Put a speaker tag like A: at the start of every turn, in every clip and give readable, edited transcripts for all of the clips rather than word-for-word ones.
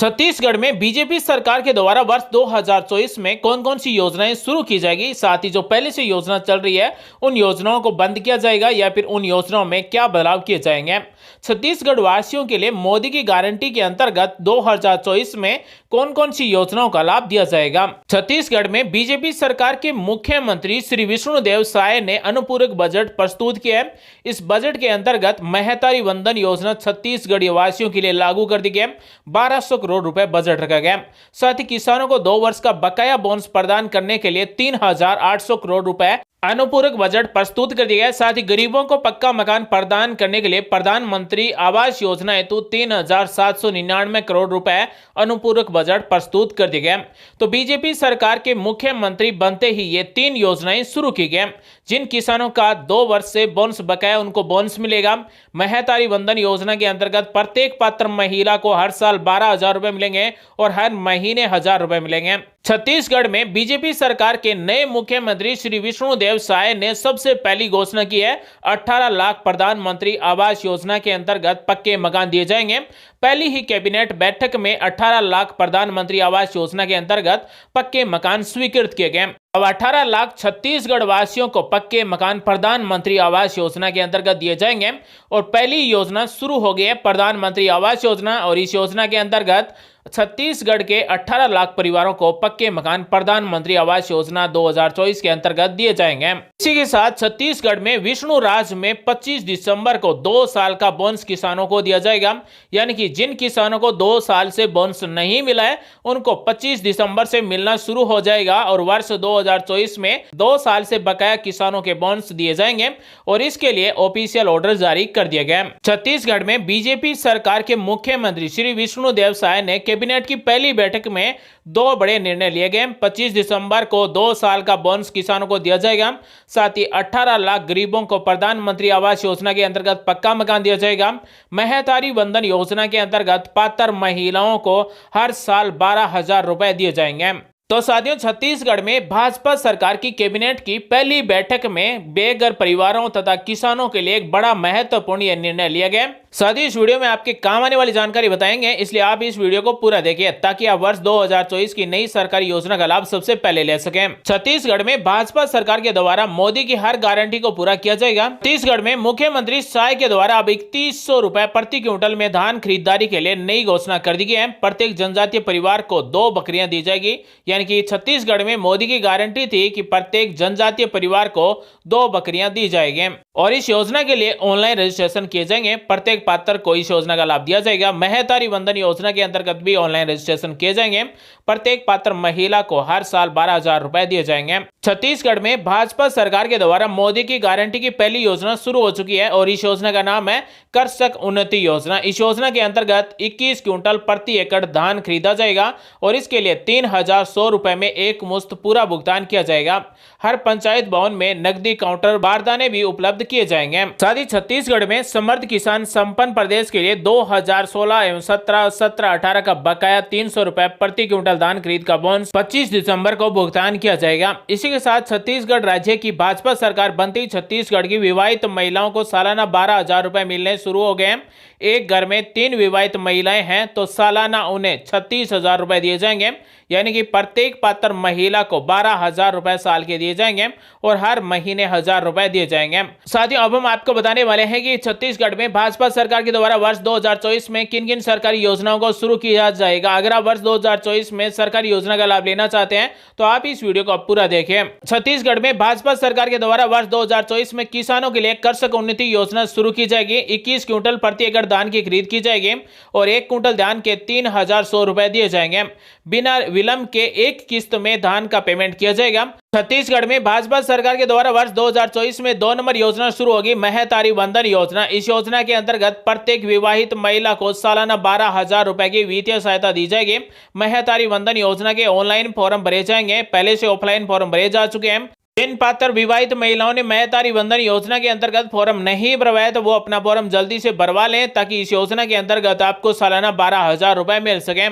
A: छत्तीसगढ़ में बीजेपी सरकार के द्वारा वर्ष 2024 में कौन कौन सी योजनाएं शुरू की जाएगी, साथ ही जो पहले से योजना चल रही है उन योजनाओं को बंद किया जाएगा या फिर उन योजनाओं में क्या बदलाव किए जाएंगे। छत्तीसगढ़ वासियों के लिए मोदी की गारंटी के अंतर्गत 2024 में कौन कौन सी योजनाओं का लाभ दिया जाएगा। छत्तीसगढ़ में बीजेपी सरकार के मुख्यमंत्री श्री विष्णुदेव साय ने अनुपूरक बजट प्रस्तुत किया है। इस बजट के अंतर्गत महतारी वंदन योजना छत्तीसगढ़ वासियों के लिए लागू कर दी गई। 1200 करोड़ रुपए बजट रखा गया। साथ ही किसानों को 2 वर्ष का बकाया बोनस प्रदान करने के लिए 3800 करोड़ रुपए अनुपूरक बजट प्रस्तुत कर दिया गया। साथ ही गरीबों को पक्का मकान प्रदान करने के लिए प्रधानमंत्री आवास योजना हेतु 3799 करोड़ रुपए अनुपूरक बजट प्रस्तुत कर दिया गया। तो बीजेपी सरकार के मुख्यमंत्री बनते ही ये 3 योजनाएं शुरू की गई। जिन किसानों का 2 वर्ष से बोनस बकाया उनको बोनस मिलेगा। महतारी वंदन योजना के अंतर्गत प्रत्येक पात्र महिला को हर साल 12,000 रुपए मिलेंगे और हर महीने 1,000 रुपए मिलेंगे। छत्तीसगढ़ में बीजेपी सरकार के नए मुख्यमंत्री श्री विष्णुदेव साय ने सबसे पहली घोषणा की है। 18 लाख प्रधानमंत्री आवास योजना के अंतर्गत पक्के मकान दिए जाएंगे। पहली ही कैबिनेट बैठक में 18 लाख प्रधानमंत्री आवास योजना के अंतर्गत पक्के मकान स्वीकृत किए गए। अब 18 लाख छत्तीसगढ़ वासियों को पक्के मकान प्रधानमंत्री आवास योजना के अंतर्गत दिए जाएंगे और पहली योजना शुरू हो गई है प्रधानमंत्री आवास योजना। और इस योजना के अंतर्गत छत्तीसगढ़ के 18 लाख परिवारों को पक्के मकान प्रधानमंत्री आवास योजना 2024 के अंतर्गत दिए जाएंगे। इसी के साथ छत्तीसगढ़ में विष्णु राज में 25 दिसंबर को 2 साल का बोनस किसानों को दिया जाएगा। यानी कि जिन किसानों को 2 साल से बोनस नहीं मिला है उनको 25 दिसंबर से मिलना शुरू हो जाएगा और वर्ष 2024 में 2 साल से बकाया किसानों के बोनस दिए जाएंगे और इसके लिए ऑफिशियल ऑर्डर जारी कर दिया गया। छत्तीसगढ़ में बीजेपी सरकार के मुख्यमंत्री श्री विष्णुदेव साय ने कैबिनेट की पहली बैठक में 2 बड़े निर्णय लिए गए। 25 दिसंबर को 2 साल का बोनस किसानों को दिया जाएगा। साथ ही 18 लाख गरीबों को प्रधानमंत्री आवास योजना के अंतर्गत पक्का मकान दिया जाएगा। महतारी वंदन योजना के अंतर्गत पात्र महिलाओं को हर साल 12,000 रुपए दिए जाएंगे। तो साथियों, छत्तीसगढ़ में भाजपा सरकार की कैबिनेट की पहली बैठक में बेघर परिवारों तथा किसानों के लिए एक बड़ा महत्वपूर्ण यह निर्णय लिया गया। साथ ही इस वीडियो में आपके काम आने वाली जानकारी बताएंगे, इसलिए आप इस वीडियो को पूरा देखिए ताकि आप वर्ष 2024 की नई सरकारी योजना का लाभ सबसे पहले ले सकें। छत्तीसगढ़ में भाजपा सरकार के द्वारा मोदी की हर गारंटी को पूरा किया जाएगा। छत्तीसगढ़ में मुख्यमंत्री साय के द्वारा अब 3100 रुपए प्रति क्विंटल में धान खरीदारी के लिए नई घोषणा कर दी गई है। प्रत्येक जनजातीय परिवार को 2 बकरियां दी जाएगी। यानी कि छत्तीसगढ़ में मोदी की गारंटी थी कि प्रत्येक जनजातीय परिवार को 2 बकरियां दी जाएगी और इस योजना के लिए ऑनलाइन रजिस्ट्रेशन किए जाएंगे। प्रत्येक पात्र को इस योजना का लाभ दिया जाएगा। महतारी वंदन योजना के अंतर्गत भी ऑनलाइन रजिस्ट्रेशन किए जाएंगे। प्रत्येक पात्र महिला को हर साल 12,000 रुपए दिए जाएंगे। छत्तीसगढ़ में भाजपा सरकार के द्वारा मोदी की गारंटी की पहली योजना शुरू हो चुकी है और इस योजना का नाम है कृषक उन्नति योजना। इस योजना के अंतर्गत 21 क्विंटल प्रति एकड़ धान खरीदा जाएगा और इसके लिए 3,100 रुपए में एक मुश्त पूरा भुगतान किया जाएगा। हर पंचायत भवन में नकदी काउंटर बारदाने भी उपलब्ध किए जाएंगे। साथ ही छत्तीसगढ़ में समर्थ किसान संपन्न प्रदेश के लिए 2016 एवं 17-18 का बकाया 300 रुपए प्रति क्विंटल धान खरीद का बोनस 25 दिसंबर को भुगतान किया जाएगा। इसी के साथ छत्तीसगढ़ राज्य की भाजपा सरकार बनते ही छत्तीसगढ़ की विवाहित महिलाओं को सालाना 12,000 रुपए मिलने शुरू हो गए। एक घर में 3 विवाहित महिलाएं हैं तो सालाना उन्हें 36,000 रुपए दिए जाएंगे। यानी कि प्रत्येक पात्र महिला को 12,000 रुपए साल के दिए जाएंगे और हर महीने 1,000 रुपए दिए जाएंगे। साथियों, अब हम आपको बताने वाले हैं कि छत्तीसगढ़ में भाजपा सरकार के द्वारा वर्ष 2024 में किन किन सरकारी योजनाओं को शुरू किया जाएगा। अगर आप वर्ष 2024 में सरकारी योजना का लाभ लेना चाहते हैं तो आप इस वीडियो को पूरा देखें। छत्तीसगढ़ में भाजपा सरकार के द्वारा वर्ष 2024 में किसानों के लिए कृषक उन्नति योजना शुरू की जाएगी। 21 क्विंटल प्रति एकड़ धान की खरीद की जाएगी और 1 क्विंटल धान के 3,100 रुपए दिए जाएंगे। बिना विलंब के एक किस्त में धान का पेमेंट किया जाएगा। छत्तीसगढ़ में भाजपा सरकार के द्वारा वर्ष 2024 में 2 नंबर योजना शुरू होगी, महतारी वंदन योजना। इस योजना के अंतर्गत प्रत्येक विवाहित महिला को सालाना 12,000 रुपए की वित्तीय सहायता दी जाएगी। महतारी वंदन योजना के ऑनलाइन फॉर्म भरे जाएंगे। पहले से ऑफलाइन फॉर्म भरे जा चुके हैं। जिन पात्र विवाहित महिलाओं ने महतारी वंदन योजना के अंतर्गत फॉर्म नहीं भरवाया तो वो अपना फॉर्म जल्दी से भरवा लें ताकि इस योजना के अंतर्गत आपको सालाना 12,000 रुपए मिल सके।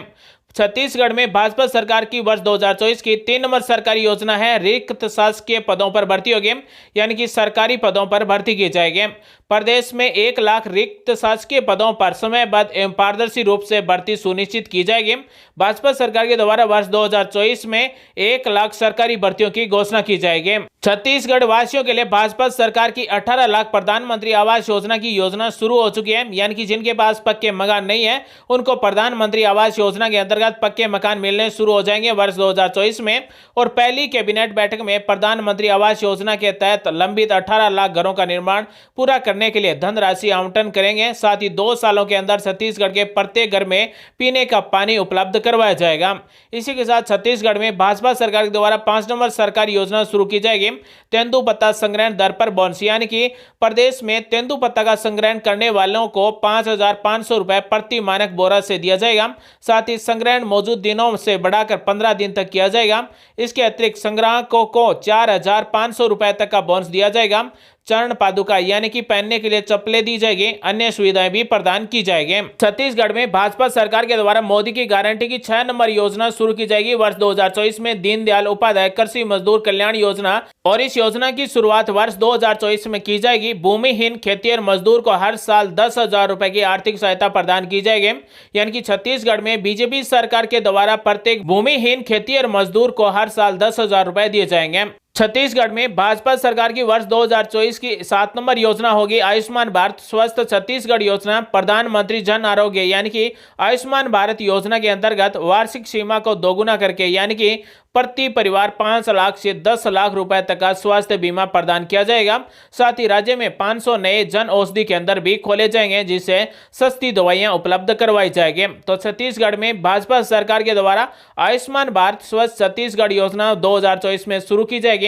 A: छत्तीसगढ़ में भाजपा सरकार की वर्ष 2024 की 3 नंबर सरकारी योजना है रिक्त शासकीय पदों पर भर्ती होगी, यानी कि सरकारी पदों पर भर्ती की जाएगी। प्रदेश में 1 लाख रिक्त शासकीय पदों पर समयबद्ध एवं पारदर्शी रूप से भर्ती सुनिश्चित की जाएगी। भाजपा सरकार के द्वारा वर्ष 2024 में 1 लाख सरकारी भर्तियों की घोषणा की जाएगी। छत्तीसगढ़ वासियों के लिए भाजपा सरकार की 18 लाख प्रधानमंत्री आवास योजना की योजना शुरू हो चुकी है, यानी कि जिनके पास पक्के मकान नहीं है उनको प्रधानमंत्री आवास योजना के अंतर्गत पक्के मकान मिलने शुरू हो जाएंगे वर्ष 2024 में। और पहली कैबिनेट बैठक में प्रधानमंत्री आवास योजना के तहत लंबित 18 लाख घरों का निर्माण पूरा करने के लिए धनराशि आवंटन करेंगे। साथ ही 2 सालों के अंदर छत्तीसगढ़ के प्रत्येक घर में पीने का पानी उपलब्ध करवाया जाएगा। इसी के साथ छत्तीसगढ़ में भाजपा सरकार के द्वारा 5 नंबर सरकारी योजना शुरू की जाएगी, तेंदुपत्ता संग्रहण दर पर बोनस, यानी कि प्रदेश में तेंदुपत्ता का संग्रहण करने वालों को 5,500 रुपए प्रति मानक बोरा से दिया जाएगा। साथ ही संग्रहण मौजूद दिनों से बढ़ाकर 15 दिन तक किया जाएगा। इसके अतिरिक्त संग्राहकों को 4,500 रुपए तक का बोनस दिया जाएगा। चरण पादुका यानी कि पहनने के लिए चप्पलें दी जाएगी, अन्य सुविधाएं भी प्रदान की जाएगी। छत्तीसगढ़ में भाजपा सरकार के द्वारा मोदी की गारंटी की 6 नंबर योजना शुरू की जाएगी वर्ष 2024 में। दीनदयाल उपाध्याय कृषि मजदूर कल्याण योजना, और इस योजना की शुरुआत वर्ष 2024 में की जाएगी। भूमिहीन खेतिहर मजदूर को हर साल 10,000 रुपए की आर्थिक सहायता प्रदान की जाएगी, यानी कि छत्तीसगढ़ में बीजेपी सरकार के द्वारा प्रत्येक भूमिहीन खेतिहर मजदूर को हर साल 10,000 रुपए दिए जाएंगे। छत्तीसगढ़ में भाजपा सरकार की वर्ष 2024 की 7 नंबर योजना होगी आयुष्मान भारत स्वस्थ छत्तीसगढ़ योजना। प्रधानमंत्री जन आरोग्य यानी कि आयुष्मान भारत योजना के अंतर्गत वार्षिक सीमा को दोगुना करके, यानी कि प्रति परिवार 5 लाख से 10 लाख रुपए तक का स्वास्थ्य बीमा प्रदान किया जाएगा। साथ ही राज्य में 500 नए जन औषधि केंद्र भी खोले जाएंगे, जिससे सस्ती दवाइयां उपलब्ध करवाई जाएंगी। तो छत्तीसगढ़ में भाजपा सरकार के द्वारा आयुष्मान भारत स्वस्थ छत्तीसगढ़ योजना 2024 में शुरू की जाएगी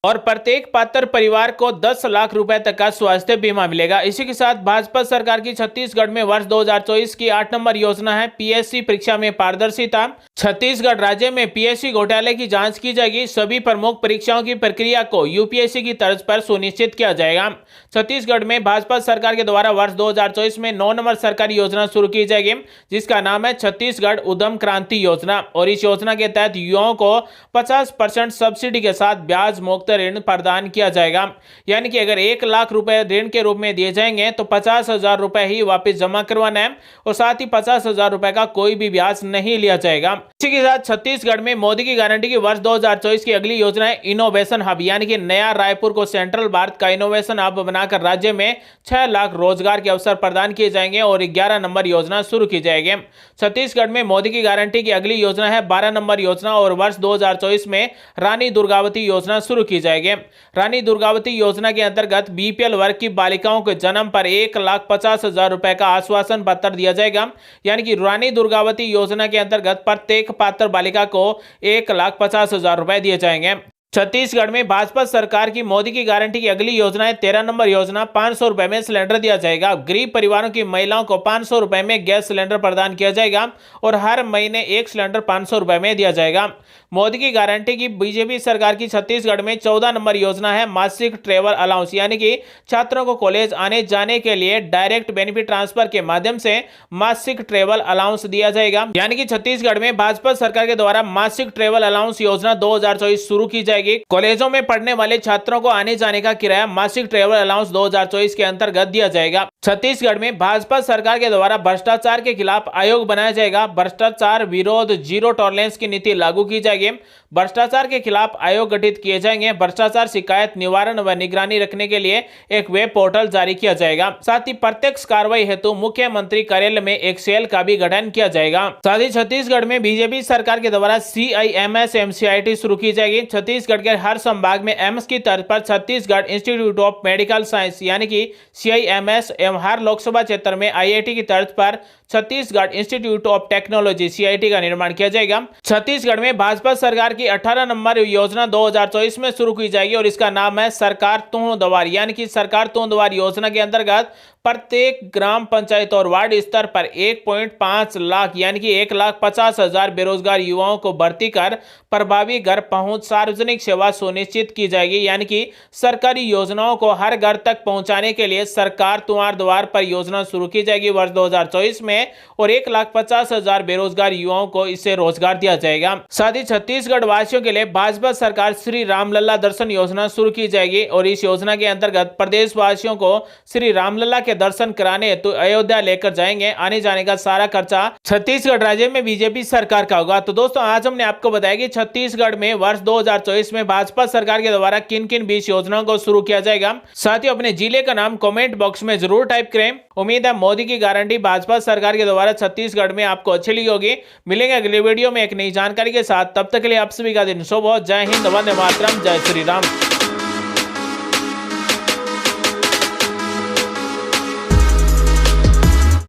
A: और प्रत्येक पात्र परिवार को 10 लाख रुपए तक का स्वास्थ्य बीमा मिलेगा। इसी के साथ भाजपा सरकार की छत्तीसगढ़ में वर्ष 2024 की 8 नंबर योजना है पीएससी परीक्षा में पारदर्शिता। छत्तीसगढ़ राज्य में पीएससी घोटाले की जांच की जाएगी। सभी प्रमुख परीक्षाओं की प्रक्रिया को यूपीएससी की तर्ज पर सुनिश्चित किया जाएगा। छत्तीसगढ़ में भाजपा सरकार के द्वारा वर्ष 2024 में 9 नंबर सरकारी योजना शुरू की जाएगी, जिसका नाम है छत्तीसगढ़ उद्यम क्रांति योजना। और इस योजना के तहत युवाओं को 50% सब्सिडी के साथ ब्याज मुक्त ऋण प्रदान किया जाएगा, यानी कि अगर 1 लाख रुपए ऋण के रूप में दिए जाएंगे तो 50,000 रुपए ही वापस जमा करवाना है और साथ ही 50,000 रुपए का कोई भी ब्याज नहीं लिया जाएगा। इसी के साथ छत्तीसगढ़ में मोदी की गारंटी की वर्ष 2024 की अगली योजना है इनोवेशन हब, यानी कि नया रायपुर को सेंट्रल भारत का इनोवेशन हब बनाकर राज्य में 6 लाख रोजगार के अवसर प्रदान किए जाएंगे और 11 नंबर योजना शुरू की जाएगी। छत्तीसगढ़ में मोदी की गारंटी की अगली योजना है 12 नंबर योजना और वर्ष 2024 में रानी दुर्गावती योजना शुरू की जाएगी। रानी दुर्गावती योजना के अंतर्गत बीपीएल वर्ग की बालिकाओं के जन्म पर 1,50,000 रुपए का आश्वासन पत्र दिया जाएगा, यानी कि रानी दुर्गावती योजना के अंतर्गत प्रत्येक पात्र बालिका को 1,50,000 रुपए दिए जाएंगे। छत्तीसगढ़ में भाजपा सरकार की मोदी की गारंटी की अगली योजना है 13 नंबर योजना। 500 रुपए में सिलेंडर दिया जाएगा। गरीब परिवारों की महिलाओं को 500 रुपए में गैस सिलेंडर प्रदान किया जाएगा और हर महीने एक सिलेंडर 500 रुपए में दिया जाएगा। मोदी की गारंटी की बीजेपी सरकार की छत्तीसगढ़ में 14 नंबर योजना है मासिक ट्रेवल अलाउंस, यानी कि छात्रों को कॉलेज आने जाने के लिए डायरेक्ट बेनिफिट ट्रांसफर के माध्यम से मासिक ट्रेवल अलाउंस दिया जाएगा। यानी कि छत्तीसगढ़ में भाजपा सरकार के द्वारा मासिक ट्रेवल अलाउंस योजना 2024 शुरू की जाएगी। कॉलेजों में पढ़ने वाले छात्रों को आने जाने का किराया मासिक ट्रेवल अलाउंस 2024 के अंतर्गत दिया जाएगा। छत्तीसगढ़ में भाजपा सरकार के द्वारा भ्रष्टाचार के खिलाफ आयोग बनाया जाएगा। भ्रष्टाचार विरोध जीरो टॉलरेंस की नीति लागू की जाएगी। भ्रष्टाचार के खिलाफ आयोग गठित किए जाएंगे। भ्रष्टाचार शिकायत निवारण व निगरानी रखने के लिए एक वेब पोर्टल जारी किया जाएगा। साथ ही प्रत्यक्ष कार्रवाई हेतु मुख्यमंत्री कार्यालय में एक सेल का भी गठन किया जाएगा। साथ ही छत्तीसगढ़ में बीजेपी सरकार के द्वारा CIMS MCIT शुरू की जाएगी। छत्तीसगढ़ के हर संभाग में एम्स की तर्ज पर Chhattisgarh institute of medical science यानी कि CIMS एवं हर लोकसभा क्षेत्र में IIT की तर्ज पर Chhattisgarh institute of technology CIT का निर्माण किया जाएगा। छत्तीसगढ़ में भाजपा सरकार की 18 नंबर योजना 2024 में शुरू की जाएगी और इसका नाम है सरकार तुम द्वार, यानी कि सरकार तुम द्वार योजना के अंतर्गत प्रत्येक ग्राम पंचायत और वार्ड स्तर पर 1.5 लाख यानी कि 1,50,000 बेरोजगार युवाओं को भर्ती कर प्रभावी घर पहुंच सार्वजनिक सेवा सुनिश्चित की जाएगी। यानी कि सरकारी योजनाओं को हर घर तक पहुंचाने के लिए सरकार तुम्हार द्वार पर योजना शुरू की जाएगी वर्ष 2024 में, और 1,50,000 बेरोजगार युवाओं को इससे रोजगार दिया जाएगा। साथ ही छत्तीसगढ़ वासियों के लिए भाजपा सरकार श्री रामलला दर्शन योजना शुरू की जाएगी और इस योजना के अंतर्गत प्रदेश वासियों को श्री रामलला के दर्शन कराने तो अयोध्या लेकर जाएंगे। आने जाने का सारा खर्चा छत्तीसगढ़ राज्य में बीजेपी सरकार का होगा। तो दोस्तों आज हमने आपको बताया कि छत्तीसगढ़ में वर्ष 2024 में भाजपा सरकार के द्वारा किन किन 20 योजनाओं को शुरू किया जाएगा। साथियों अपने जिले का नाम कमेंट बॉक्स में जरूर टाइप करें। उम्मीद है मोदी की गारंटी भाजपा सरकार के द्वारा छत्तीसगढ़ में आपको अच्छी लगी होगी। मिलेंगे अगले वीडियो में एक नई जानकारी के साथ, तब तक के लिए आप सभी का दिन शुभ हो। जय हिंद, वंदे मातरम, जय श्री राम।